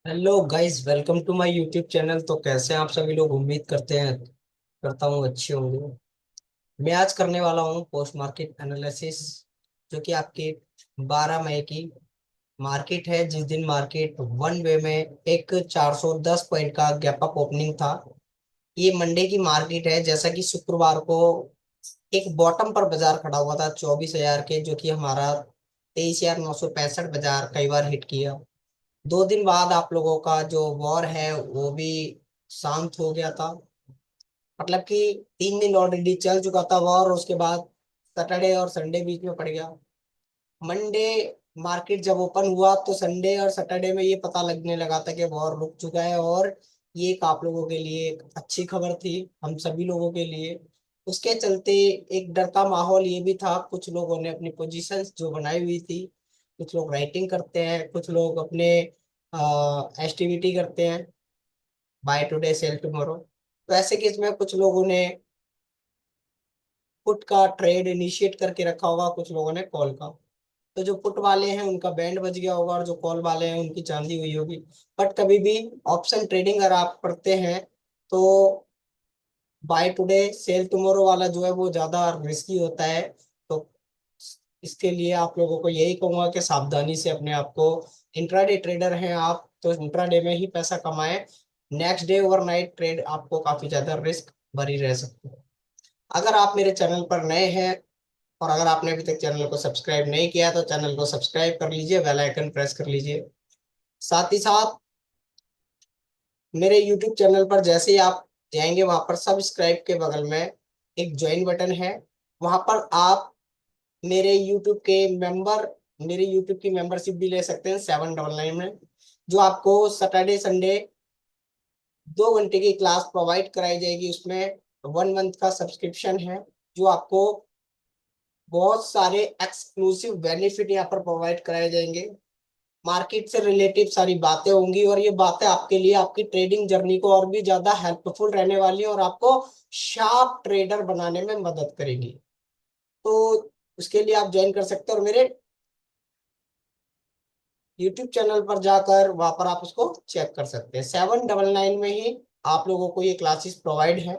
Hello guys, welcome to my YouTube channel. तो कैसे हैं आप सभी लोग? उम्मीद करते हैं करता हूँ अच्छे होंगे। मैं आज करने वाला हूँ पोस्ट मार्केट एनालिसिस, जो कि आपके 12 मई की मार्केट है, जिस दिन मार्केट वन वे में एक 410 पॉइंट का गैप अप ओपनिंग था। ये मंडे की मार्केट है। जैसा कि शुक्रवार को एक बॉटम पर बाजार खड़ा हुआ था 24,000 के, जो कि हमारा 23,965 बाजार कई बार हिट किया। 2 दिन बाद आप लोगों का जो वॉर है वो भी शांत हो गया था। मतलब कि 3 दिन ऑलरेडी चल चुका था वॉर, उसके बाद सैटरडे और संडे बीच में पड़ गया। मंडे मार्केट जब ओपन हुआ तो संडे और सैटरडे में ये पता लगने लगा था कि वॉर रुक चुका है, और ये एक आप लोगों के लिए एक अच्छी खबर थी, हम सभी लोगों के लिए। उसके चलते एक डर का माहौल ये भी था। कुछ लोगों ने अपनी पोजीशंस जो बनाई हुई थी, कुछ लोग राइटिंग करते हैं, कुछ लोग अपने एक्टिविटी करते हैं, बाय टुडे सेल टुमारो। तो ऐसे केस में कुछ लोगों ने पुट का ट्रेड इनिशिएट करके रखा होगा, कुछ लोगों ने कॉल का। तो जो पुट वाले हैं उनका बैंड बज गया होगा, और जो कॉल वाले हैं उनकी चांदी हुई होगी। बट कभी भी ऑप्शन ट्रेडिंग अगर आप करते हैं तो बाय टुडे सेल टुमारो वाला जो है वो ज्यादा रिस्की होता है। तो इसके लिए आप लोगों को यही कहूंगा कि सावधानी से अपने आप को, इंट्राडे ट्रेडर हैं आप तो इंट्राडे में ही पैसा कमाएं। नेक्स्ट डे ओवरनाइट ट्रेड आपको काफी ज्यादा रिस्क भरी रह सकती है। अगर आप मेरे चैनल पर नए हैं, और अगर आपने अभी तक चैनल को सब्सक्राइब नहीं किया तो चैनल को सब्सक्राइब कर लीजिए, बेल आइकन प्रेस कर लीजिए। साथ ही साथ मेरे यूट्यूब चैनल पर जैसे ही आप जाएंगे, वहां पर सब्सक्राइब के बगल में एक ज्वाइन बटन है। वहां पर आप मेरे यूट्यूब के मेंबर मेरे यूट्यूब की मेंबरशिप भी ले सकते हैं 799 में, जो आपको सैटरडे संडे 2 घंटे की क्लास प्रोवाइड कराई जाएगी। उसमें 1 मंथ का सब्सक्रिप्शन है, जो आपको बहुत सारे एक्सक्लूसिव बेनिफिट यहाँ पर प्रोवाइड कराए जाएंगे। मार्केट से रिलेटिव सारी बातें होंगी, और ये बातें आपके लिए आपकी ट्रेडिंग जर्नी को और भी ज्यादा हेल्पफुल रहने वाली है, और आपको शार्प ट्रेडर बनाने में मदद करेगी। तो उसके लिए आप ज्वाइन कर सकते हैं, और मेरे यूट्यूब चैनल पर जाकर वहां पर आप उसको चेक कर सकते हैं। 799 में ही आप लोगों को ये क्लासेस प्रोवाइड है।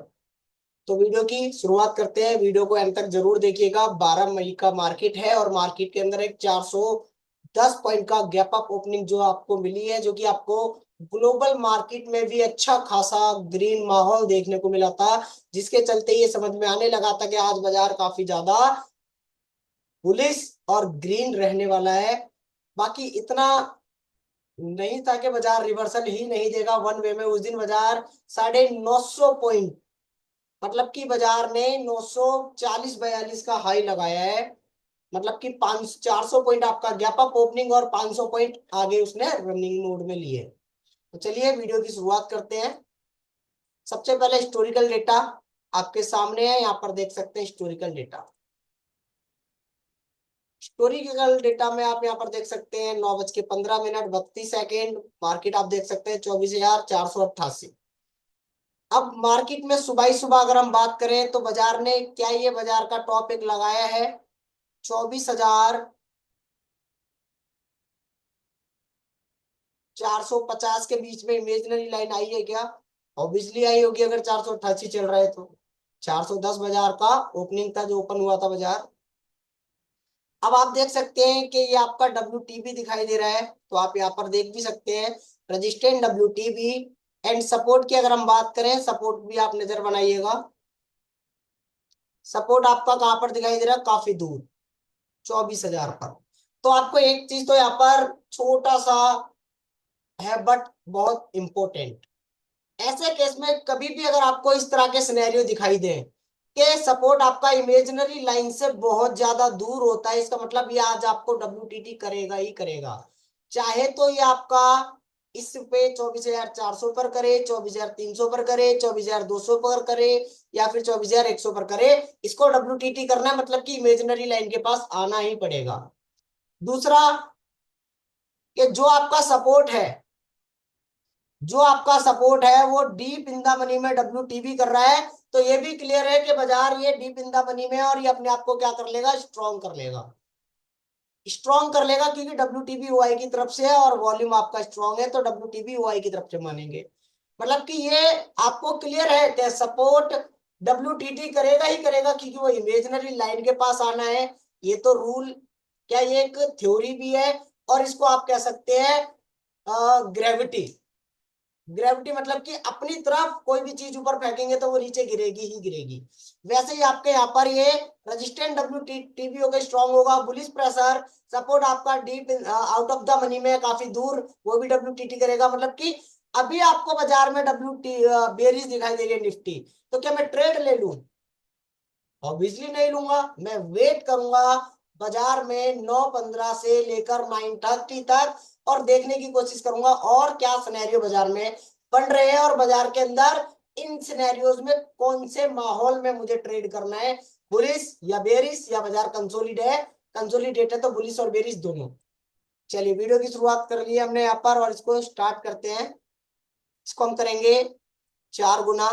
तो वीडियो की शुरुआत करते हैं। वीडियो को एंड तक जरूर देखिएगा। 12 मई का मार्केट है, और मार्केट के अंदर एक 410 पॉइंट का गैप अप ओपनिंग जो आपको मिली है, जो कि आपको ग्लोबल मार्केट में भी अच्छा खासा ग्रीन माहौल देखने को मिला था, जिसके चलते ये समझ में आने लगा था कि आज बाजार काफी ज्यादा बुलिश और ग्रीन रहने वाला है। बाकी इतना नहीं था कि बाजार रिवर्सल ही नहीं देगा वन वे में। उस दिन बाजार 950 पॉइंट, मतलब कि बाजार ने 940-42 का हाई लगाया है। मतलब कि 400 पॉइंट आपका गैप अप ओपनिंग, और 500 पॉइंट आगे उसने रनिंग मोड में लिए। तो चलिए वीडियो की शुरुआत करते हैं। सबसे पहले हिस्टोरिकल डेटा आपके सामने है, यहाँ पर देख सकते हैं हिस्टोरिकल डेटा। हिस्टोरिकल डेटा में आप यहाँ पर देख सकते हैं 9:15 32 मार्केट आप देख सकते हैं 24,488। अब मार्केट में सुबह ही सुबह अगर हम बात करें तो बाजार ने क्या, ये बाजार का टॉप एक लगाया है 24,450 के बीच में। इमेजिनरी लाइन आई है क्या? ऑब्वियसली आई होगी, अगर 488 चल रहा है तो। 410 बाजार का ओपनिंग था, जो ओपन हुआ था बाजार। अब आप देख सकते हैं कि ये आपका WTB दिखाई दे रहा है, तो आप यहाँ पर देख भी सकते हैं रजिस्टेंट WTB। एंड सपोर्ट की अगर हम बात करें, सपोर्ट भी आप नजर बनाइएगा। सपोर्ट आपका कहाँ पर दिखाई दे रहा है? काफी दूर, 24,000 पर। तो आपको एक चीज तो यहाँ पर छोटा सा है, बट बहुत इंपॉर्टेंट। ऐसे केस में कभी भी अगर आपको इस तरह के सिनेरियो दिखाई दे कि सपोर्ट आपका इमेजिनरी लाइन से बहुत ज्यादा दूर होता है, इसका मतलब ये आज आपको WTT करेगा ही करेगा। चाहे तो ये आपका इस पे 24,400 पर करे, 24,300 पर करे, 24,200 पर करे, या फिर 24,100 पर करे, इसको WTT करना है, मतलब कि इमेजिनरी लाइन के पास आना ही पड़ेगा। दूसरा, कि जो आपका सपोर्ट है वो डीप इन द मनी में WTB कर रहा है, तो ये भी क्लियर है कि बाजार ये डीप इन द मनी में है, और ये अपने आप को क्या कर लेगा? स्ट्रॉन्ग कर लेगा। स्ट्रॉन्ग कर लेगा, क्योंकि डब्ल्यूटीबी ओआई की तरफ से है और वॉल्यूम आपका स्ट्रॉन्ग है, तो डब्ल्यूटीबी ओआई की तरफ से मानेंगे। मतलब कि ये आपको क्लियर है कि सपोर्ट डब्ल्यूटीटी करेगा ही करेगा, क्योंकि वो इमेजिनरी लाइन के पास आना है। ये तो रूल, क्या ये एक थ्योरी भी है, और इसको आप कह सकते हैं ग्रेविटी। ग्रेविटी मतलब कि अपनी तरफ कोई भी चीज ऊपर फेंकेंगे तो वो नीचे गिरेगी ही गिरेगी। वैसे ही आपके यहाँ पर ये रेजिस्टेंट डब्ल्यूटीबी होगा, स्ट्रॉन्ग होगा। बुलिश प्रेशर सपोर्ट आपका deep out of the money में काफी दूर, वो भी डब्ल्यूटीटी करेगा। मतलब कि अभी आपको बाजार में बेरिश दिखाई दे रही है निफ्टी, तो क्या मैं ट्रेड ले लूं? ऑब्वियसली नहीं लूंगा, मैं वेट करूंगा बाजार में 9:15 से लेकर 9:30 तक, और देखने की कोशिश करूंगा और क्या सिनेरियो बाजार में बन रहे हैं, और बाजार के अंदर इन सिनेरियोज में कौन से माहौल में मुझे ट्रेड करना है, बुलिश या बेरिश, या बाजार कंसोलिडेट है तो बुलिश और बेरिश दोनों। चलिए, वीडियो की शुरुआत कर ली हमने यहाँ पर, और इसको स्टार्ट करते हैं। इसको हम करेंगे 4 गुना,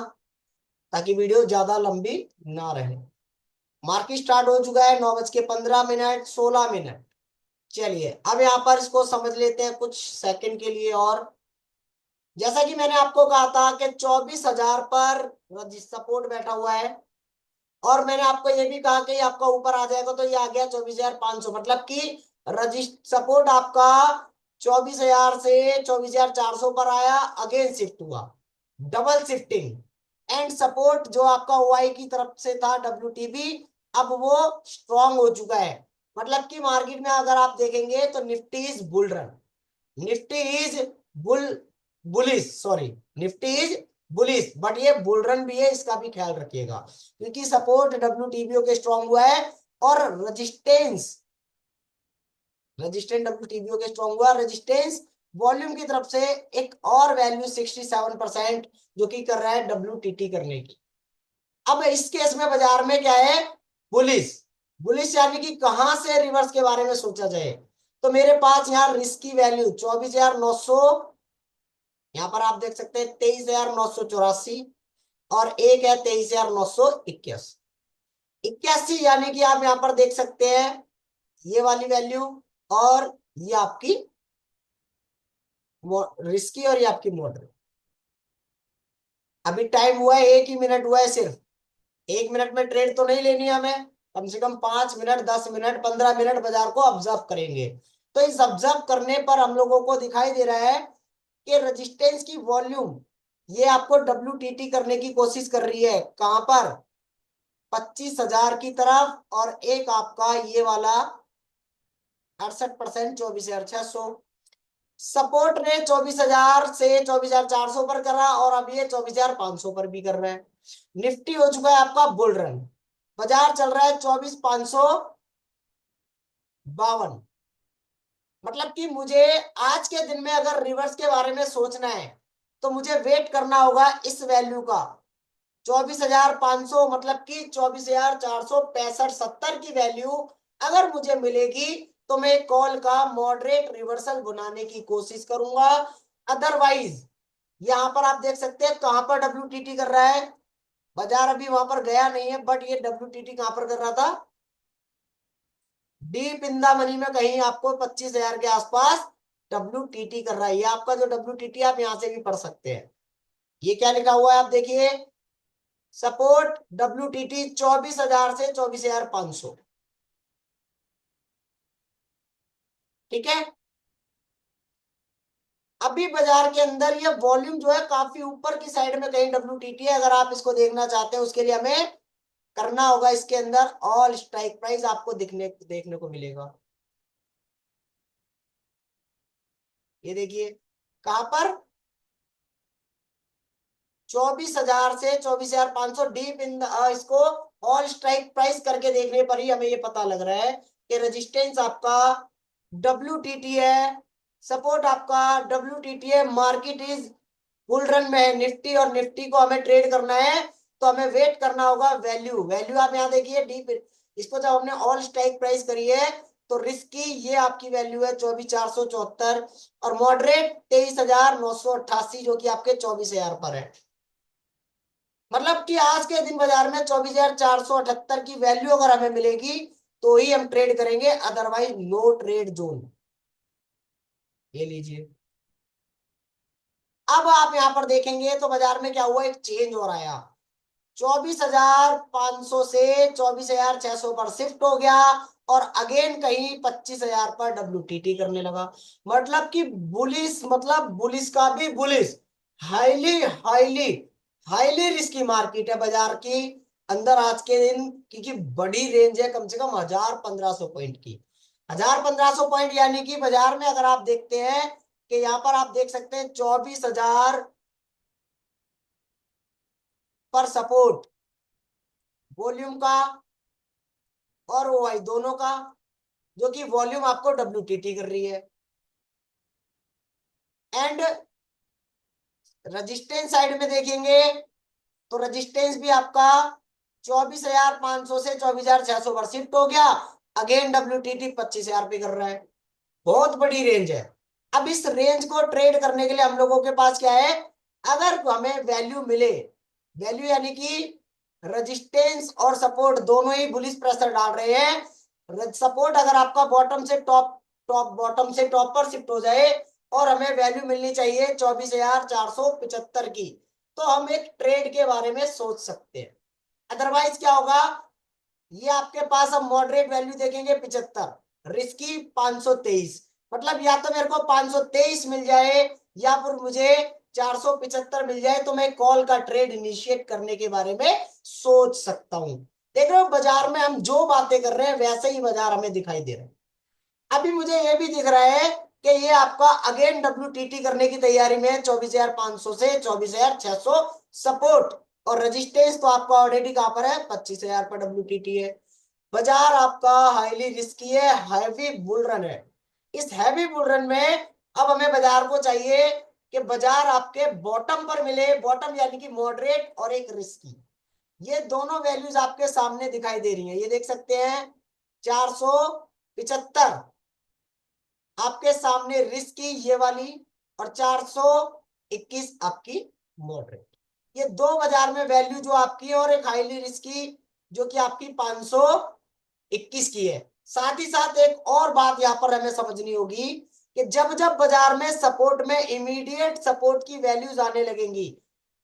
ताकि वीडियो ज्यादा लंबी ना रहे। मार्केट स्टार्ट हो चुका है, 9:15, 16 मिनट। चलिए, अब यहाँ पर इसको समझ लेते हैं कुछ सेकंड के लिए। और जैसा कि मैंने आपको कहा था कि 24,000 पर सपोर्ट बैठा हुआ है, और मैंने आपको ये भी कहा कि आपका ऊपर आ जाएगा, तो ये आ गया 24,500। मतलब कि सपोर्ट आपका 24,000 से 24,400 पर आया, अगेन शिफ्ट हुआ, डबल शिफ्टिंग। एंड सपोर्ट जो आपका ओआई की तरफ से था डब्ल्यूटीबी, अब वो स्ट्रॉन्ग हो चुका है। मतलब कि मार्केट में अगर आप देखेंगे तो Nifty is bull run, Nifty is bull bullish, sorry, Nifty is bullish, but ये बुल रन भी है, इसका भी ख्याल रखिएगा, क्योंकि सपोर्ट डब्ल्यूटीबीओ के स्ट्रॉन्ग हुआ है, और रेजिस्टेंस रेजिस्टेंस डब्ल्यूटीबीओ के स्ट्रॉन्ग हुआ। रेजिस्टेंस वॉल्यूम की तरफ से एक और वैल्यू 67%, जो कि कर रहा है डब्ल्यूटीटी करने की। अब इस केस में बाजार में क्या है? बुलिश। बुलिश यानी कि कहां से रिवर्स के बारे में सोचा जाए, तो मेरे पास यहाँ रिस्क की वैल्यू 24,900, यहाँ पर आप देख सकते हैं 23,984, और एक है 23,981, यानी कि आप यहाँ पर देख सकते हैं ये वाली वैल्यू, और ये आपकी रिस्की, और ये आपकी मॉडरेट। अभी टाइम हुआ है 1 ही मिनट हुआ है सिर्फ। 1 मिनट में ट्रेड तो नहीं लेनी है हमें, कम से कम 5 मिनट, 10 मिनट, 15 मिनट बाजार को ऑब्जर्व करेंगे। तो इस ऑब्जर्व करने पर हम लोगों को दिखाई दे रहा है कि रेजिस्टेंस की वॉल्यूम ये आपको डब्ल्यूटीटी करने की कोशिश कर रही है। कहां पर? 25,000 की तरफ, और एक आपका ये वाला 68%, 24,600। सपोर्ट ने 24,000 से 24,400 पर करा, और अब ये 24,500 पर भी कर रहा है। निफ्टी हो चुका है आपका बुल रन, बाजार चल रहा है 24,552। मतलब कि मुझे आज के दिन में अगर रिवर्स के बारे में सोचना है, तो मुझे वेट करना होगा इस वैल्यू का, 24,500, मतलब कि 24,465-70 की वैल्यू अगर मुझे मिलेगी, तो मैं कॉल का मॉडरेट रिवर्सल बनाने की कोशिश करूंगा। अदरवाइज यहां पर आप देख सकते हैं कहां पर डब्ल्यूटीटी कर रहा है, बाजार अभी वहां पर गया नहीं है, बट ये डब्ल्यूटीटी कहां पर कर रहा था? डीप इन द मनी में कहीं आपको 25,000 के आसपास डब्ल्यूटीटी कर रहा है। ये आपका जो डब्ल्यूटीटी आप यहां से भी पढ़ सकते हैं। ये क्या लिखा हुआ है आप देखिए, सपोर्ट डब्ल्यूटीटी 24,000 से 24,500। ठीक है, अभी बाजार के अंदर ये वॉल्यूम जो है काफी ऊपर की साइड में कहीं डब्ल्यूटीटी है। अगर आप इसको देखना चाहते हैं, उसके लिए हमें करना होगा, इसके अंदर ऑल स्ट्राइक प्राइस आपको देखने को मिलेगा। ये देखिए कहां पर, 24,000 से 24,500 डीप इन इसको ऑल स्ट्राइक प्राइस करके देखने पर ही हमें ये पता लग रहा है कि रेजिस्टेंस आपका डब्ल्यूटीटी है, सपोर्ट आपका डब्ल्यूटीटी है। मार्केट इज बुल रन में है निफ्टी, और निफ्टी को हमें ट्रेड करना है, तो हमें वेट करना होगा वैल्यू। वैल्यू आप यहाँ देखिए डीप, इसको जब हमने ऑल स्ट्राइक प्राइस करी है, तो रिस्क की ये आपकी वैल्यू है 24,474, और मॉडरेट 23,988, जो कि आपके 24,000 पर है। मतलब कि आज के दिन बाजार में 24,478 की वैल्यू अगर हमें मिलेगी, तो ही हम ट्रेड करेंगे, अदरवाइज नो ट्रेड जोन। ये लीजिए। अब आप यहां पर देखेंगे तो बाजार में क्या हुआ, एक चेंज हो रहा है। 24,500 से 24,600 पर शिफ्ट हो गया, और अगेन कहीं 25,000 पर WTT करने लगा। मतलब कि बुलिस, मतलब बुलिस का भी bullish, highly highly highly risky market है बाजार की अंदर आज के दिन, क्योंकि बड़ी रेंज है, कम से कम 1,000-1,500 पॉइंट की। 1,000-1,500 पॉइंट, यानी कि बाजार में अगर आप देखते हैं कि यहाँ पर आप देख सकते हैं 24,000 पर सपोर्ट वॉल्यूम का और OI दोनों का, जो कि वॉल्यूम आपको WTT कर रही है। एंड रजिस्टेंस साइड में देखेंगे तो रजिस्टेंस भी आपका 24,500 से 24,600 पर शिफ्ट हो गया, अगेन WTT 25,000 पे कर रहा है। बहुत बड़ी रेंज है। अब इस रेंज को ट्रेड करने के लिए हम लोगों के पास क्या है, अगर हमें वैल्यू मिले, वैल्यू यानी कि रेजिस्टेंस और सपोर्ट दोनों ही बुलिश प्रेशर डाल रहे हैं। सपोर्ट अगर आपका बॉटम से टॉप, बॉटम से टॉप पर शिफ्ट हो जाए और हमें वैल्यू मिलनी चाहिए 24,475 की, तो हम एक ट्रेड के बारे में सोच सकते हैं। अदरवाइज क्या होगा, ये आपके पास अब मॉडरेट वैल्यू देखेंगे 75, रिस्की 523, मतलब या तो मेरे को 523 मिल जाए या फिर मुझे 475 मिल जाए, तो मैं कॉल का ट्रेड इनिशिएट करने के बारे में सोच सकता हूं। देख रहे हो बाजार में हम जो बातें कर रहे हैं वैसे ही बाजार हमें दिखाई दे रहा है। अभी मुझे ये भी दिख रहा है कि ये आपका अगेन WTT करने की तैयारी में है, 24,500 से 24,600 सपोर्ट, और रजिस्टेंस तो आपका ऑलरेडी कहां पर है, 25,000 पर WTT है। बाजार आपका हाईली रिस्की है, हैवी बुल रन है। इस हैवी बुल रन में अब हमें बाजार को चाहिए कि बाजार आपके बॉटम पर मिले, बॉटम यानी कि मॉडरेट और एक रिस्की। ये दोनों वैल्यूज आपके सामने दिखाई दे रही हैं, ये देख सकते हैं 475 आपके सामने रिस्की ये वाली, और 421 आपकी मॉडरेट। ये दो बाजार में वैल्यू जो आपकी है, और एक हाईली रिस्की जो कि आपकी 521 की है। साथ ही साथ एक और बात यहां पर हमें समझनी होगी कि जब जब बाजार में सपोर्ट में इमीडिएट सपोर्ट की वैल्यूज आने लगेंगी,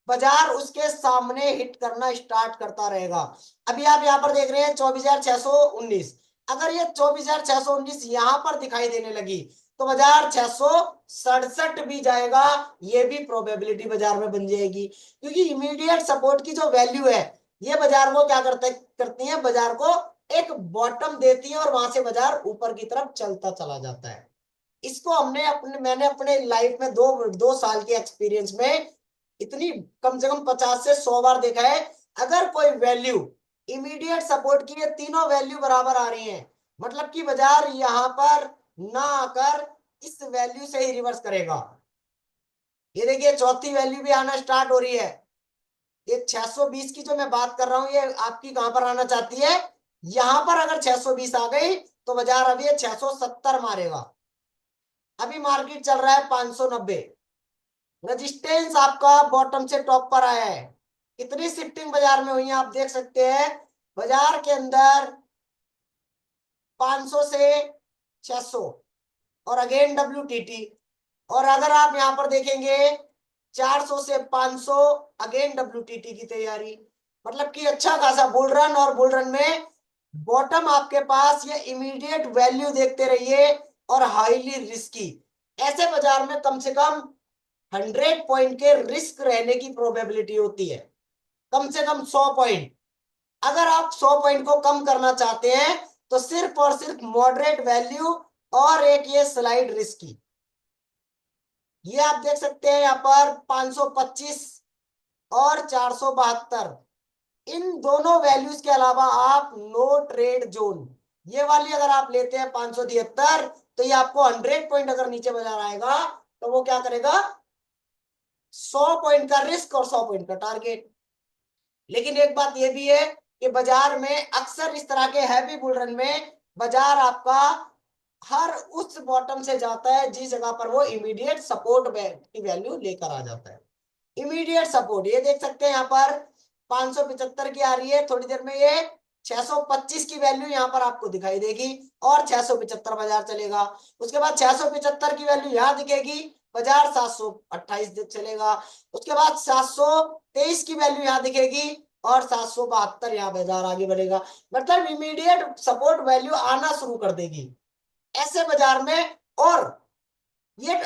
बाजार उसके सामने हिट करना स्टार्ट करता रहेगा। अभी आप यहां पर देख रहे हैं 24,619, अगर ये 24,619 यहां पर दिखाई देने लगी तो बाजार 667 भी जाएगा, ये भी प्रोबेबिलिटी बाजार में बन जाएगी। क्योंकि इमीडिएट सपोर्ट की जो वैल्यू है, ये बाजार को क्या करती है, बाजार को एक बॉटम देती है और वहां से बाजार ऊपर की तरफ चलता चला जाता है। इसको मैंने अपने लाइफ में दो दो साल के एक्सपीरियंस में इतनी कम से कम 50 से 100 बार देखा है। अगर कोई वैल्यू इमीडिएट सपोर्ट की, ये तीनों वैल्यू बराबर आ रही हैं, मतलब कि बाजार यहां पर ना आकर इस वैल्यू से ही रिवर्स करेगा। ये देखिए चौथी वैल्यू भी आना स्टार्ट हो रही है। ये 620 की जो मैं बात कर रहा हूं, ये आपकी कहां पर आना चाहती है, यहां पर अगर 620 आ गई तो बाजार अभी 670 मारेगा। अभी मार्केट चल रहा है 590। रेजिस्टेंस आपका बॉटम से टॉप पर आया है। कितनी शिफ्टिंग बाजार में हुई है आप देख सकते हैं, बाजार के अंदर 500 से 600 और अगेन WTT। और अगर आप यहां पर देखेंगे 400 से 500, अगेन WTT की तैयारी। मतलब कि अच्छा खासा बुल रन, और बुल रन में बॉटम आपके पास ये इमीडिएट वैल्यू देखते रहिए, और हाईली रिस्की। ऐसे बाजार में कम से कम 100 पॉइंट के रिस्क रहने की प्रोबेबिलिटी होती है, कम से कम 100 पॉइंट। अगर आप 100 पॉइंट को कम करना चाहते हैं तो सिर्फ और सिर्फ मॉडरेट वैल्यू और एक ये स्लाइड रिस्की। ये आप देख सकते हैं यहाँ पर 525 और 472, इन दोनों वैल्यूज के अलावा आप नो ट्रेड जोन, ये वाली अगर आप लेते हैं 573, तो ये आपको 100 पॉइंट अगर नीचे बाजार आएगा तो वो क्या करेगा, 100 पॉइंट का रिस्क और 100 पॉइंट का टारगेट। लेकिन एक बात ये भी है कि बाजार में अक्सर इस तरह के हैवी बुल रन में बाजार आपका हर उस बॉटम से जाता है जिस जगह पर वो इमीडिएट सपोर्ट की वैल्यू लेकर आ जाता है। इमीडिएट सपोर्ट ये देख सकते हैं यहाँ पर 575 की आ रही है, थोड़ी देर में ये 625 की वैल्यू यहाँ पर आपको दिखाई देगी और 675 बाजार चलेगा। उसके बाद 675 की वैल्यू यहाँ दिखेगी, बाजार 728 चलेगा। उसके बाद 723 की वैल्यू यहाँ दिखेगी और 772 यहाँ बाजार आगे बढ़ेगा। मतलब इमीडिएट सपोर्ट वैल्यू आना शुरू कर देगी ऐसे बाजार में। और ये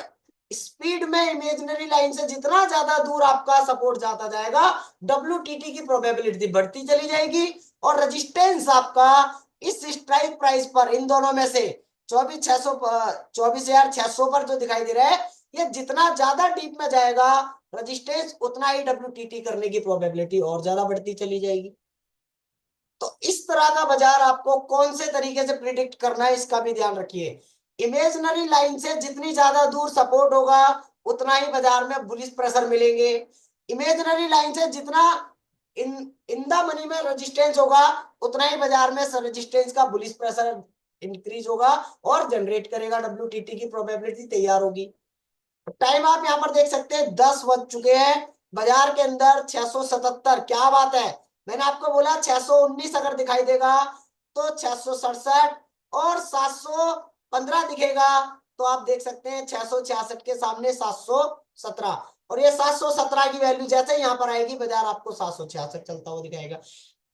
स्पीड में इमेजिनरी लाइन से जितना ज्यादा दूर आपका सपोर्ट जाता जाएगा, WTT की प्रोबेबिलिटी बढ़ती चली जाएगी और रेजिस्टेंस आपका इस स्ट्राइक प्राइस पर इन दोनों में से 24,600 पर जो दिखाई दे रहा है, ये जितना ज्यादा डीप में जाएगा रेजिस्टेंस, उतना ही WTT करने की प्रोबेबिलिटी और ज्यादा बढ़ती चली जाएगी। तो इस तरह का बाजार आपको कौन से तरीके से प्रिडिक्ट करना है, इसका भी ध्यान रखिए। इमेजिनरी लाइन से जितनी ज्यादा दूर सपोर्ट होगा, उतना ही बाजार में बुलिश प्रेशर मिलेंगे। इमेजिनरी लाइन से जितना इन इन द मनी में रेजिस्टेंस होगा, उतना ही बाजार में रेजिस्टेंस का बुलिश प्रेशर इंक्रीज होगा और जनरेट करेगा, WTT की प्रोबेबिलिटी तैयार होगी। टाइम आप यहाँ पर देख सकते हैं 10 बज चुके हैं, बाजार के अंदर 677, क्या बात है। मैंने आपको बोला 619 अगर दिखाई देगा तो 667 और 715 दिखेगा, तो आप देख सकते हैं 666 के सामने 717, और ये 717 की वैल्यू जैसे यहाँ पर आएगी, बाजार आपको 766 चलता हुआ दिखाएगा।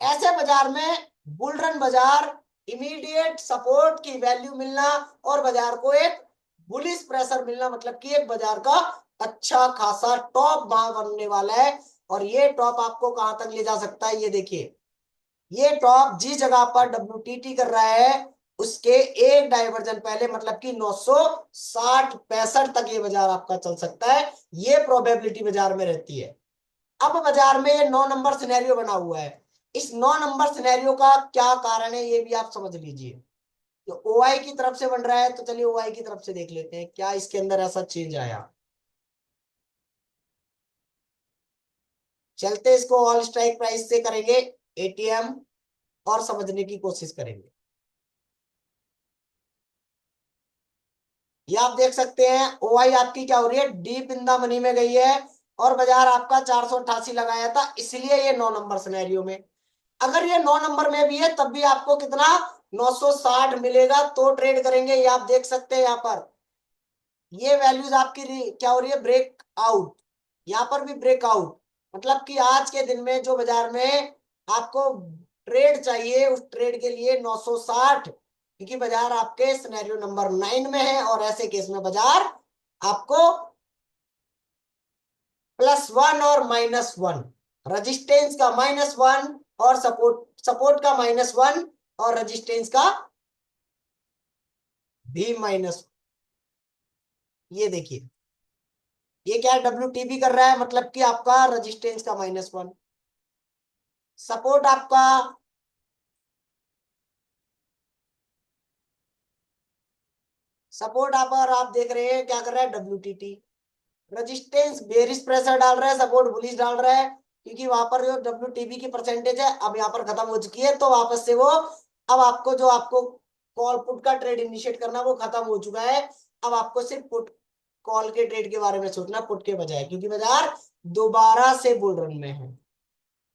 ऐसे बाजार में बुल रन बाजार इमीडिएट सपोर्ट की वैल्यू मिलना और बाजार को एक बुलिश प्रेशर मिलना, मतलब कि एक बाजार का अच्छा खासा टॉप वहां बनने वाला है। और ये टॉप आपको कहां तक ले जा सकता है, ये देखिए, ये टॉप जिस जगह पर WTT कर रहा है उसके एक डाइवर्जन पहले, मतलब कि 960-65 तक ये बाजार आपका चल सकता है। ये प्रोबेबिलिटी बाजार में रहती है। अब बाजार में ये 9 नंबर सिनेरियो बना हुआ है। इस 9 नंबर सिनेरियो का क्या कारण है, ये भी आप समझ लीजिए। तो OI की तरफ से बन रहा है, तो चलिए OI की तरफ से देख लेते हैं क्या इसके अंदर ऐसा चेंज आया। चलते इसको ऑल स्ट्राइक प्राइस से करेंगे ATM और समझने की कोशिश करेंगे। ये आप देख सकते हैं OI आपकी क्या हो रही है, डीप इन द मनी में गई है और बाजार आपका 488 लगाया था, इसलिए ये 9 नंबर सिनेरियो में। अगर ये 9 नंबर में भी है तब भी आपको कितना, 960 मिलेगा तो ट्रेड करेंगे। ये आप देख सकते हैं यहाँ पर ये वैल्यूज आपकी क्या हो रही है, ब्रेक आउट। यहाँ पर भी ब्रेक आउट, मतलब कि आज के दिन में जो बाजार में आपको ट्रेड चाहिए, उस ट्रेड के लिए 960, क्योंकि बाजार आपके सिनेरियो नंबर 9 में है और ऐसे केस में बाजार आपको +1 और -1, रजिस्टेंस का -1 और सपोर्ट का -1 और रजिस्टेंस का भी माइनस। ये देखिए, ये क्या WTB कर रहा है, मतलब कि आपका रजिस्टेंस का -1, सपोर्ट आपका सपोर्ट आप देख रहे हैं क्या कर रहा है, WTT। रजिस्टेंस बेरिश प्रेशर डाल रहा है, सपोर्ट बुलिश डाल रहा है, क्योंकि वहां पर जो WTB की परसेंटेज है अब यहाँ पर खत्म हो चुकी है, तो वापस से वो, अब आपको जो आपको कॉल पुट का ट्रेड इनिशिएट करना वो खत्म हो चुका है। अब आपको सिर्फ पुट कॉल के ट्रेड के बारे में सोचना, पुट के बजाय, क्योंकि बाजार दोबारा से बुल रन में है।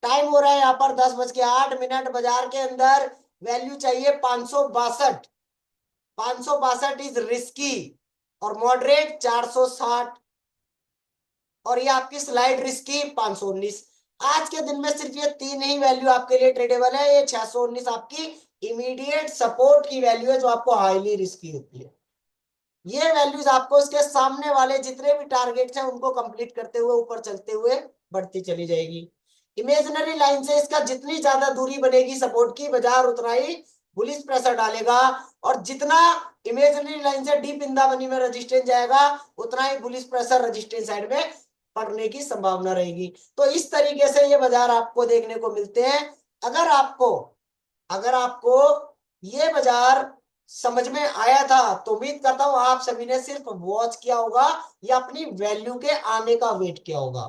टाइम हो रहा है यहाँ पर 10:08, बाजार के अंदर वैल्यू चाहिए 562। 562 इज रिस्की और मॉडरेट 460, और ये आपकी स्लाइड रिस्की 519। आज के दिन में सिर्फ ये 3 ही वैल्यू आपके लिए ट्रेडेबल है। ये 619 आपकी इमीडिएट सपोर्ट की वैल्यू है, जो आपको हाईली रिस्की होती है। ये वैल्यूज आपको इसके सामने वाले जितने भी टारगेट्स हैं उनको कंप्लीट करते हुए ऊपर चलते हुए बढ़ती चली जाएगी। इमेजिनरी लाइन से इसका जितनी ज्यादा दूरी बनेगी सपोर्ट की, बाजार उतना ही बुलिश प्रेशर डालेगा, और जितना इमेजिनरी लाइन से डीप इन द मनी में रेजिस्टेंस जाएगा, उतना ही बुलिश प्रेशर रेजिस्टेंस साइड में पड़ने की संभावना रहेगी। तो इस तरीके से ये बाजार आपको देखने को मिलते हैं। अगर आपको ये बाजार समझ में आया था तो उम्मीद करता हूं आप सभी ने सिर्फ वॉच किया होगा या अपनी वैल्यू के आने का वेट किया होगा।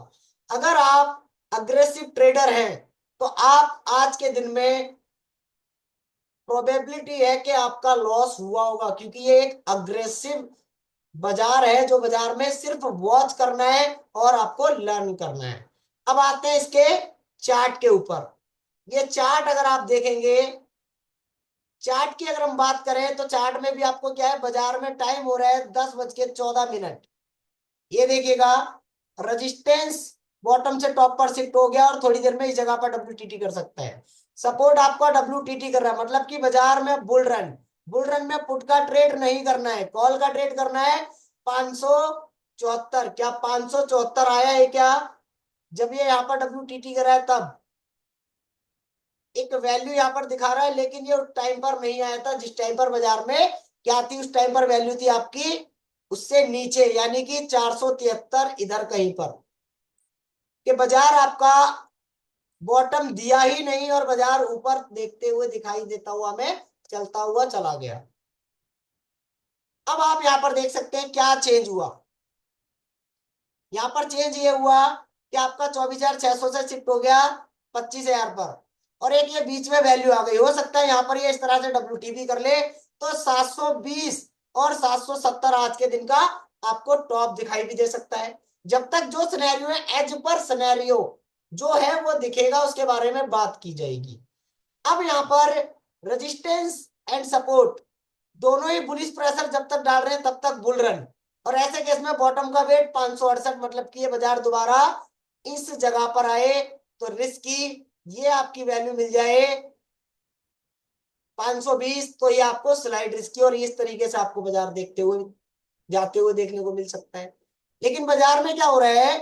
अगर आप अग्रेसिव ट्रेडर हैं तो आप आज के दिन में प्रोबेबिलिटी है कि आपका लॉस हुआ होगा, क्योंकि ये एक अग्रेसिव बाजार है जो बाजार में सिर्फ वॉच करना है और आपको लर्न करना है। अब आते हैं इसके चार्ट के ऊपर। ये चार्ट अगर आप देखेंगे, चार्ट की अगर हम बात करें तो चार्ट में भी आपको क्या है, बाजार में टाइम हो रहा है 10:14। ये देखिएगा, रेजिस्टेंस बॉटम से टॉप पर शिफ्ट हो गया और थोड़ी देर में इस जगह पर डब्ल्यूटीटी कर सकता है। सपोर्ट आपका डब्ल्यूटीटी कर रहा है, मतलब कि बाजार में बुल रन, बुल रन में पुट का ट्रेड नहीं करना है, कॉल का ट्रेड करना है। 574, क्या 574 आया है क्या? जब ये यहाँ पर डब्ल्यूटीटी कर रहा है तब एक वैल्यू यहाँ पर दिखा रहा है, लेकिन ये उस टाइम पर नहीं आया था जिस टाइम पर बाजार में क्या थी, उस टाइम पर वैल्यू थी आपकी उससे नीचे, यानी कि 473 इधर कहीं पर, कि बाजार आपका बॉटम दिया ही नहीं और बाजार ऊपर देखते हुए दिखाई देता हुआ हमें चलता हुआ चला गया। अब आप यहां पर देख सकते हैं क्या चेंज हुआ। यहां पर चेंज ये हुआ कि आपका 24,600 से शिफ्ट हो गया 25,000 पर, और एक ये बीच में वैल्यू आ गई। हो सकता है यहां पर ये इस तरह से डब्ल्यूटीपी कर ले तो 720 और 770 आज के दिन का आपको टॉप दिखाई भी दे सकता है। जब तक जो सिनेरियो है, एज पर सिनेरियो जो है वो दिखेगा, उसके बारे में बात की जाएगी। अब यहाँ पर रेजिस्टेंस एंड सपोर्ट दोनों ही बुलिश प्रेशर जब तक डाल रहे हैं तब तक बुल रन, और ऐसे केस में बॉटम का वेट 568, मतलब कि ये बाजार दोबारा इस जगह पर आए तो रिस्क की ये आपकी वैल्यू मिल जाए 520, तो ये आपको स्लाइड रिस्क की, और इस तरीके से आपको बाजार देखते हुए जाते हुए देखने को मिल सकता है। लेकिन बाजार में क्या हो रहा है,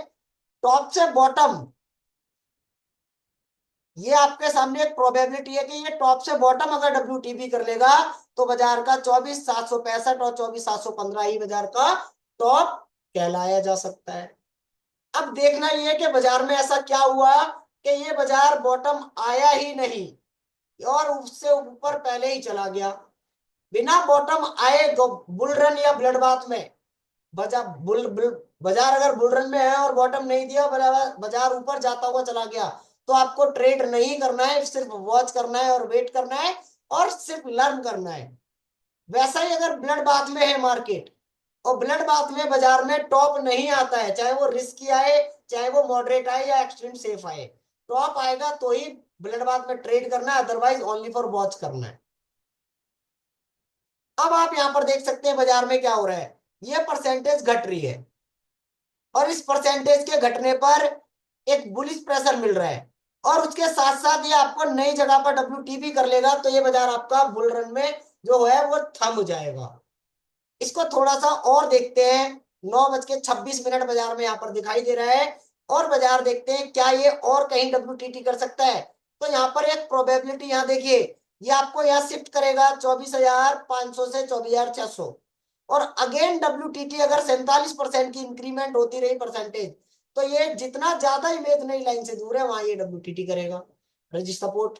टॉप से बॉटम, ये आपके सामने एक प्रोबेबिलिटी है कि ये टॉप से बॉटम अगर डब्ल्यूटीपी कर लेगा तो बाजार का 24,765 और 24,715 ही बाजार का टॉप कहलाया जा सकता है। अब देखना ये है कि बाजार में ऐसा क्या हुआ कि ये बाजार बॉटम आया ही नहीं और उससे ऊपर पहले ही चला गया। बिना बॉटम आए दो बुल रन या ब्लड बाथ में बाजार अगर बुल रन में है और बॉटम नहीं दिया, बाजार ऊपर जाता हुआ चला गया, तो आपको ट्रेड नहीं करना है, सिर्फ वॉच करना है और वेट करना है और सिर्फ लर्न करना है। वैसा ही अगर ब्लड बाथ में है मार्केट और ब्लड बाथ में बाजार में टॉप नहीं आता है, चाहे वो रिस्की आए चाहे वो मॉडरेट आए या एक्सट्रीम सेफ आए, टॉप आएगा तो ही ब्लड बाथ में ट्रेड करना है, अदरवाइज ओनली फॉर वॉच करना है। अब आप यहां पर देख सकते हैं बाजार में क्या हो रहा है, ये परसेंटेज घट रही है और इस परसेंटेज के घटने पर एक बुलिश प्रेशर मिल रहा है, और उसके साथ साथ ये आपको नई जगह पर डब्ल्यूटीपी कर लेगा तो ये बाजार आपका बुल रन में जो है वो थम जाएगा। इसको थोड़ा सा और देखते हैं। 9:26 बाजार में यहाँ पर दिखाई दे रहा है, और बाजार देखते हैं क्या ये और कहीं डब्ल्यूटीटी कर सकता है। तो यहाँ पर एक प्रोबेबिलिटी यहाँ देखिए, ये आपको यहाँ शिफ्ट करेगा 24,500 से 24,600, और अगेन डब्ल्यूटीटी अगर 47% की इंक्रीमेंट होती रही परसेंटेज, तो ये जितना ज्यादा इमेज नई लाइन से दूर है वहां ये डब्ल्यूटीटी करेगा। रजिस्टर सपोर्ट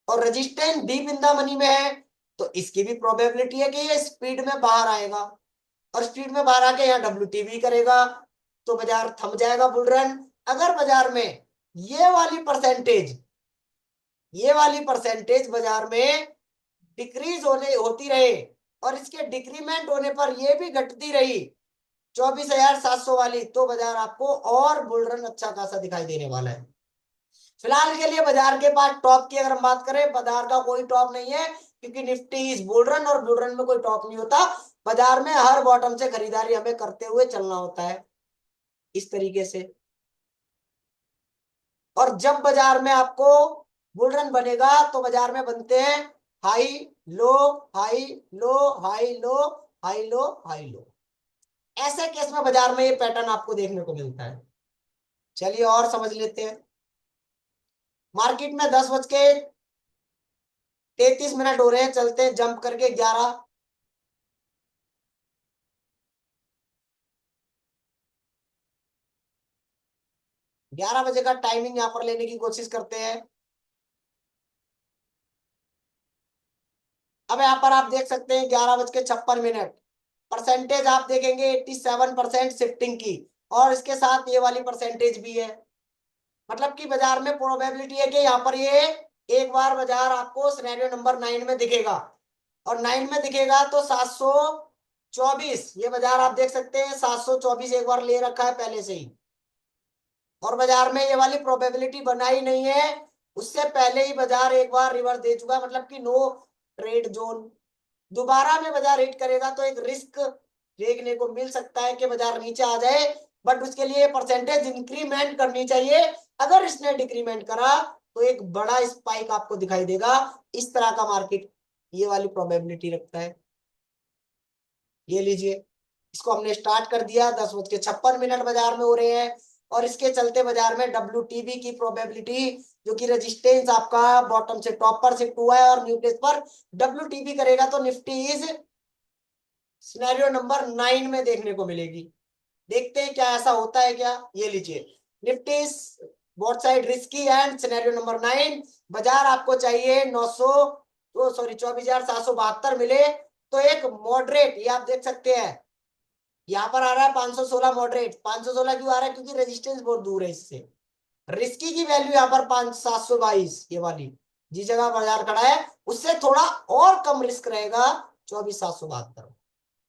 और resistance deep in the money में है, तो इसकी भी प्रोबेबिलिटी है कि ये स्पीड में बाहर आएगा, और स्पीड में बाहर आके यहाँ डब्ल्यूटीवी करेगा तो बाजार थम जाएगा बुल रन। अगर बाजार में ये वाली परसेंटेज बाजार में डिक्रीज होती रहे और इसके डिक्रीमेंट होने पर ये भी घटती रही 24,700 वाली, तो बाजार आपको और बुल रन अच्छा खासा दिखाई देने वाला है। फिलहाल के लिए बाजार के पास टॉप की अगर हम बात करें, बाजार का कोई टॉप नहीं है, क्योंकि निफ्टी इज बुल रन और बुल रन में कोई टॉप नहीं होता। बाजार में हर बॉटम से खरीदारी हमें करते हुए चलना होता है इस तरीके से, और जब बाजार में आपको बुल रन बनेगा तो बाजार में बनते हैं high low, high low, high low, high low, high low. ऐसे केस में बाजार में ये पैटर्न आपको देखने को मिलता है। चलिए और समझ लेते हैं। मार्केट में 10:33 हो रहे हैं, चलते हैं जंप करके 11 बजे का टाइमिंग यहाँ पर लेने की कोशिश करते हैं। अब यहाँ पर आप देख सकते हैं 11:56, परसेंटेज आप देखेंगे 87% शिफ्टिंग की, और इसके साथ ये वाली परसेंटेज भी है, मतलब कि बाजार में प्रोबेबिलिटी है कि यहाँ पर ये एक बार बाजार आपको सिनेरियो नंबर 9 में दिखेगा, और 9 में दिखेगा तो 724, ये बाजार आप देख सकते हैं 724 एक बार ले रखा है पहले से ही, और बाजार में ये वाली प्रोबेबिलिटी बना ही नहीं है उससे पहले ही बाजार एक बार रिवर्स दे चुका है, मतलब कि नो ट्रेड जोन। दोबारा में बाजार हिट करेगा तो एक रिस्क देखने को मिल सकता है कि बाजार नीचे आ जाए, बट उसके लिए परसेंटेज इंक्रीमेंट करनी चाहिए। अगर इसने डिक्रीमेंट करा तो एक बड़ा स्पाइक आपको दिखाई देगा। इस तरह का मार्केट ये वाली प्रोबेबिलिटी रखता है। ये लीजिए, इसको हमने स्टार्ट कर दिया, 10:56 बाजार में हो रहे हैं। और इसके चलते बाजार में WTB की प्रोबेबिलिटी, जो कि रेजिस्टेंस आपका बॉटम से टॉप पर शिफ्ट हुआ है और न्यू प्लेस पर WTB करेगा, तो निफ्टी इज सिनेरियो नंबर 9 में देखने को मिलेगी। देखते हैं क्या ऐसा होता है क्या। ये लीजिए, Nifty is both side risky and scenario number 9। बाजार आपको चाहिए 900, तो सॉरी 24,772 मिले, तो एक मॉडरेट, ये आप देख सकते हैं यहाँ पर आ रहा है 516 मॉडरेट। 516 क्यों आ रहा है? क्योंकि रेजिस्टेंस बहुत दूर है इससे। रिस्की की वैल्यू यहाँ पर 5,722, ये वाली जिस जगह बाजार खड़ा है उससे थोड़ा और कम रिस्क रहेगा 24,772।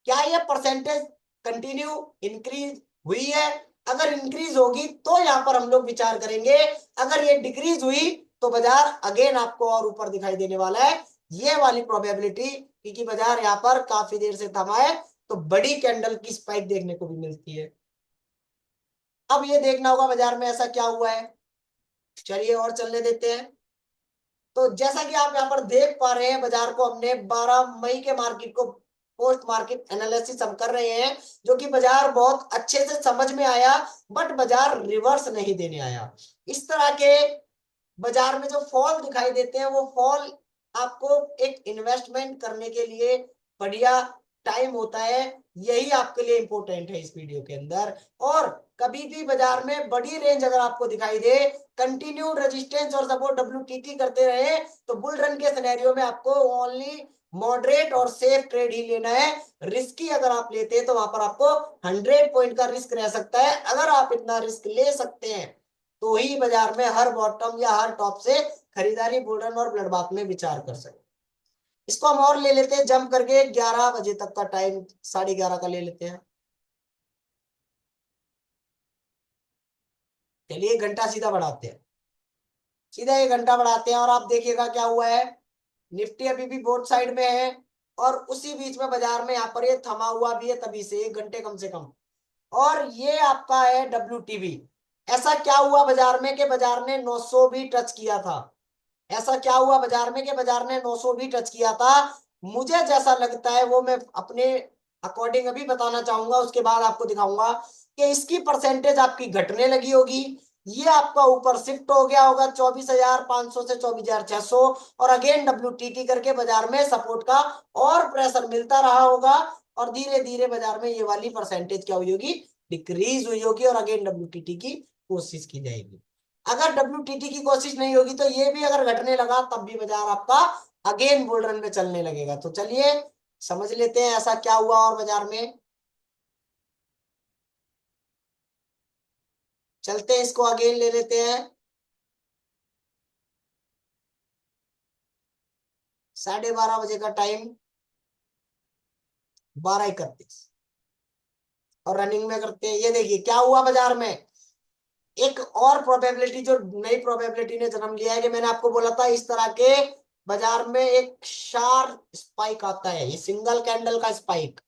क्या ये परसेंटेज कंटिन्यू इंक्रीज हुई है? अगर इंक्रीज होगी तो यहां पर हम लोग विचार करेंगे। अगर ये डिक्रीज हुई तो बाजार अगेन आपको और ऊपर दिखाई देने वाला है। ये वाली प्रोबेबिलिटी, क्योंकि बाजार यहाँ पर काफी देर से थमा है, तो बड़ी कैंडल की स्पाइक देखने को भी मिलती है। अब ये देखना होगा बाजार में ऐसा क्या हुआ है। चलिए और चलने देते हैं। तो जैसा कि आप यहाँ पर देख पा रहे हैं, बाजार को हमने 12 मई के मार्केट को पोस्ट मार्केट एनालिसिस हम कर रहे हैं, जो कि बाजार बहुत अच्छे से समझ में आया, बट बाजार रिवर्स नहीं देने आया। इस तरह के बाजार में जो फॉल दिखाई देते हैं, वो फॉल आपको एक इन्वेस्टमेंट करने के लिए बढ़िया टाइम होता है। यही आपके लिए इंपॉर्टेंट है इस वीडियो के अंदर। और कभी भी बाजार में बड़ी रेंज अगर आपको दिखाई दे, कंटिन्यूड रेजिस्टेंस और सपोर्ट WTT करते रहे, तो बुल रन के सिनेरियो में आपको ओनली मॉडरेट और सेफ ट्रेड ही लेना है। रिस्की अगर आप लेते हैं तो वहां पर आपको 100 पॉइंट का रिस्क रह सकता है। अगर आप इतना रिस्क ले सकते हैं तो ही बाजार में हर बॉटम या हर टॉप से खरीदारी, बुल रन और ब्लड बाथ में विचार कर सकते। इसको हम और ले लेते हैं जंप करके, 11 बजे तक का टाइम, 11:30 का ले लेते हैं। चलिए 1 घंटा सीधा बढ़ाते हैं, सीधा 1 घंटा बढ़ाते हैं, और आप देखिएगा क्या हुआ है। निफ्टी अभी भी बोथ साइड में है, और उसी बीच में बाजार में यहाँ पर ये थमा हुआ भी है तभी से 1 घंटे कम से कम। और ये आपका है WTB। ऐसा क्या हुआ बाजार में कि बाजार ने 900 भी टच किया था? ऐसा क्या हुआ बाजार में कि बाजार ने 900 भी टच किया था? मुझे जैसा लगता है वो मैं अपने अकॉर्डिंग अभी बताना चाहूंगा, उसके बाद आपको दिखाऊंगा कि इसकी परसेंटेज आपकी घटने लगी होगी। ये आपका ऊपर शिफ्ट हो गया होगा 24,500 से 24,600, और अगेन WTT करके बाजार में सपोर्ट का और प्रेशर मिलता रहा होगा, और धीरे धीरे बाजार में ये वाली परसेंटेज क्या हुई होगी? डिक्रीज हुई होगी, और अगेन WTT की कोशिश की जाएगी। अगर WTT की कोशिश नहीं होगी तो ये भी अगर घटने लगा तब भी बाजार आपका अगेन बुल रन में चलने लगेगा। तो चलिए समझ लेते हैं ऐसा क्या हुआ और बाजार में। चलते हैं, इसको अगेन ले लेते हैं। 12:30 बजे का टाइम, 12:31, और रनिंग में करते हैं। ये देखिए क्या हुआ बाजार में। एक और प्रोबेबिलिटी, जो नई प्रोबेबिलिटी ने जन्म लिया है, कि मैंने आपको बोला था इस तरह के बाजार में एक शार्प स्पाइक आता है, ये सिंगल कैंडल का स्पाइक।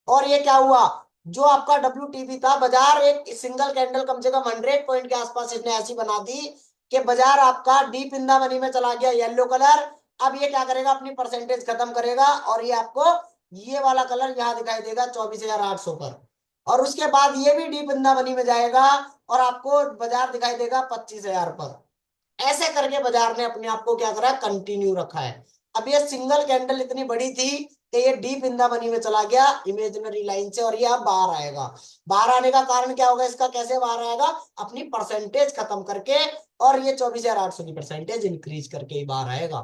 और ये क्या हुआ, जो आपका WTB था, बाजार एक सिंगल कैंडल कम से कम 100 पॉइंट के आसपास इसने ऐसी बना दी कि बाजार आपका डीप इन द मनी में चला गया, येलो कलर। अब ये क्या करेगा, अपनी परसेंटेज खत्म करेगा, और ये आपको ये वाला कलर यहाँ दिखाई देगा 24,800 पर। और उसके बाद ये भी डीप इन द मनी में जाएगा, और आपको बाजार दिखाई देगा 25,000 पर। ऐसे करके बाजार ने अपने आप को क्या करा, कंटिन्यू रखा है। अब ये सिंगल कैंडल इतनी बड़ी थी कि ये डीप इन द मनी में चला गया इमेजिनरी लाइन से, और ये अब बाहर आएगा। बाहर आने का कारण क्या होगा इसका, कैसे बाहर आएगा? अपनी परसेंटेज खत्म करके, और ये 24,800 की परसेंटेज इंक्रीज करके ही बाहर आएगा।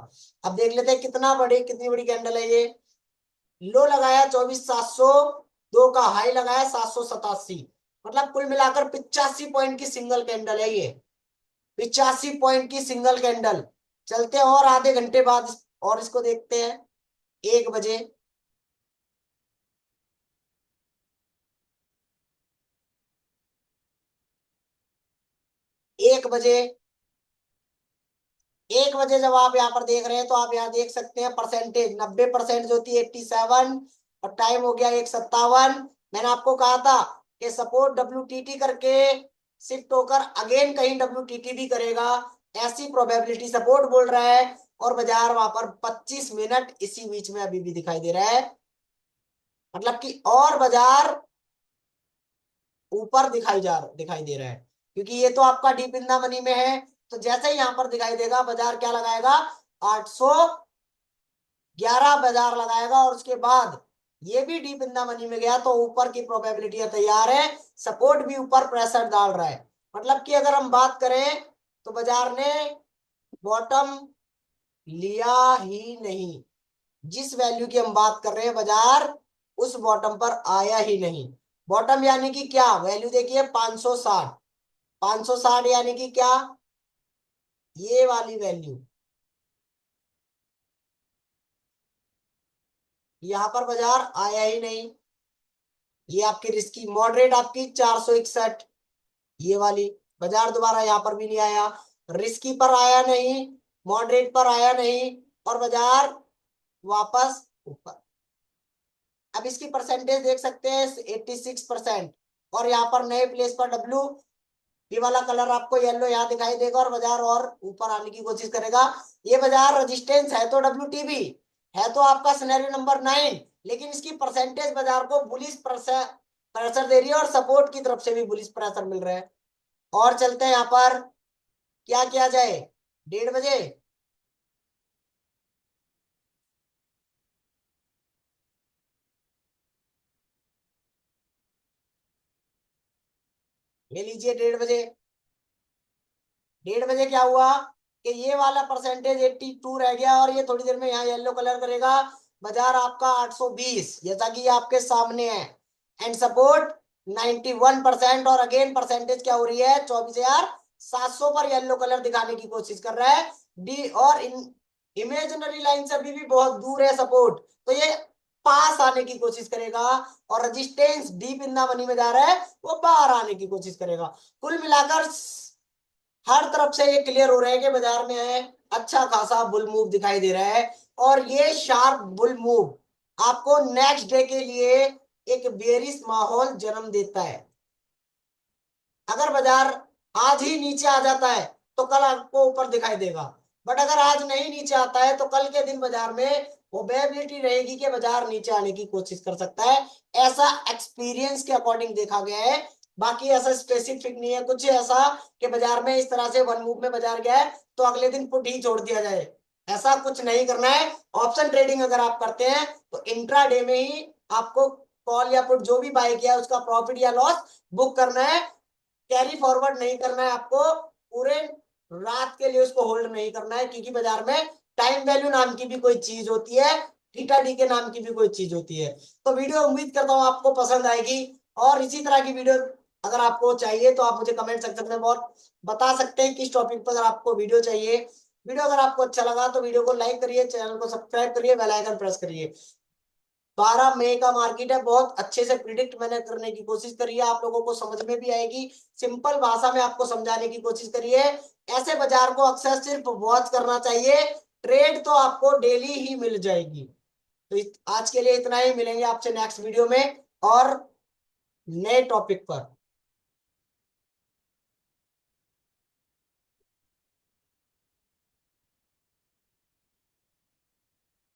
अब देख लेते हैं कितनी बड़ी कैंडल है ये। लो लगाया 24,700, दो का हाई लगाया 787, मतलब कुल मिलाकर 85 पॉइंट की सिंगल कैंडल है ये। 85 पॉइंट की सिंगल कैंडल। चलते हैं और आधे घंटे बाद और इसको देखते हैं। 1 बजे, 1 बजे, 1 बजे जब आप यहाँ पर देख रहे हैं तो आप यहाँ देख सकते हैं परसेंटेज 90% जो थी 87, और टाइम हो गया 1:57। मैंने आपको कहा था कि सपोर्ट WTT करके शिफ्ट होकर अगेन कहीं WTT भी करेगा, ऐसी प्रोबेबिलिटी सपोर्ट बोल रहा है। और बाजार वहां पर 25 मिनट इसी बीच में अभी भी दिखाई दे रहा है, मतलब कि और बाजार ऊपर दिखाई दे रहा है, क्योंकि ये तो आपका डीप इन द मनी में है। तो जैसे ही यहां पर दिखाई देगा बाजार क्या लगाएगा, 811 बाजार लगाएगा, और उसके बाद ये भी डीप इन द मनी में गया तो ऊपर की प्रोबेबिलिटी तैयार है। सपोर्ट भी ऊपर प्रेशर डाल रहा है, मतलब कि अगर हम बात करें तो बाजार ने बॉटम लिया ही नहीं। जिस वैल्यू की हम बात कर रहे हैं बाजार उस बॉटम पर आया ही नहीं। बॉटम यानी कि क्या वैल्यू देखिए, 560। 560 यानी कि क्या, ये वाली वैल्यू। यहां पर बाजार आया ही नहीं। ये आपकी रिस्की मॉडरेट आपकी 461, ये वाली। बाजार दोबारा यहां पर भी नहीं आया, रिस्की पर आया नहीं, मॉडरेट पर आया नहीं, और बाजार वापस ऊपर। अब इसकी परसेंटेज देख सकते हैं 86%। और यहाँ पर नए प्लेस पर डब्ल्यू, ये वाला कलर आपको येलो यहाँ दिखाई देगा, और बाजार और ऊपर आने की कोशिश करेगा। ये बाजार रेजिस्टेंस है तो WTB है तो आपका सिनेरियो नंबर 9, लेकिन इसकी परसेंटेज बाजार को बुलिश प्रेशर प्रेशर दे रही है, और सपोर्ट की तरफ से भी बुलिश प्रेशर मिल रहा है। और चलते हैं यहाँ पर, क्या किया जाए 1:30 बजे। ले लीजिए 1:30 बजे। 1:30 बजे क्या हुआ कि ये वाला परसेंटेज 82 रह गया, और ये थोड़ी देर में यहाँ येलो कलर करेगा। बाजार आपका 820 जैसा कि ये आपके सामने है, एंड सपोर्ट 91%। और अगेन परसेंटेज क्या हो रही है, 24,700 पर येलो कलर दिखाने की कोशिश कर रहा है डी। और इमेजिनरी लाइन से अभी भी बहुत दूर है सपोर्ट, तो ये पास आने की कोशिश करेगा। और resistance deep in the money में जा रहा है, वो बाहर आने की कोशिश करेगा। कुल मिलाकर हर तरफ से ये क्लियर हो रहा है कि बाजार में अच्छा खासा बुल मूव दिखाई दे रहा है। और ये शार्प बुल मूव आपको नेक्स्ट डे के लिए एक बेरिश माहौल जन्म देता है। अगर बाजार आज ही नीचे आ जाता है तो कल आपको ऊपर दिखाई देगा, बट अगर आज नहीं नीचे आता है तो कल के दिन बाजार में प्रोबेबिलिटी रहेगी कि बाजार नीचे आने की कोशिश कर सकता है। ऐसा एक्सपीरियंस के अकॉर्डिंग देखा गया है, बाकी ऐसा स्पेसिफिक नहीं है कुछ ऐसा कि बाजार में इस तरह से वन मूव में बाजार गया है तो अगले दिन पुट ही छोड़ दिया जाए। ऐसा कुछ नहीं करना है। ऑप्शन ट्रेडिंग अगर आप करते हैं तो इंट्रा डे में ही आपको कॉल या पुट जो भी बाय किया है उसका प्रॉफिट या लॉस बुक करना है। कैरी फॉरवर्ड नहीं करना है आपको, पूरे रात के लिए उसको होल्ड नहीं करना है, क्योंकि बाजार में टाइम वैल्यू नाम की भी कोई चीज होती है, थीटा डी के नाम की भी कोई चीज होती है। तो वीडियो उम्मीद करता हूँ आपको पसंद आएगी, और इसी तरह की वीडियो अगर आपको चाहिए तो आप मुझे कमेंट सेक्शन में बहुत बता सकते हैं किस टॉपिक पर आपको वीडियो चाहिए। वीडियो अगर आपको अच्छा लगा तो वीडियो को लाइक करिए, चैनल को सब्सक्राइब करिए, बेल आइकन प्रेस करिए। 12 मई का मार्केट है, बहुत अच्छे से प्रिडिक्ट मैंने करने की कोशिश करी है, आप लोगों को समझ में भी आएगी। सिंपल भाषा में आपको समझाने की कोशिश करी है। ऐसे बाजार को अक्सर सिर्फ वॉच करना चाहिए, ट्रेड तो आपको डेली ही मिल जाएगी। तो आज के लिए इतना ही, मिलेंगे आपसे नेक्स्ट वीडियो में और नए टॉपिक पर।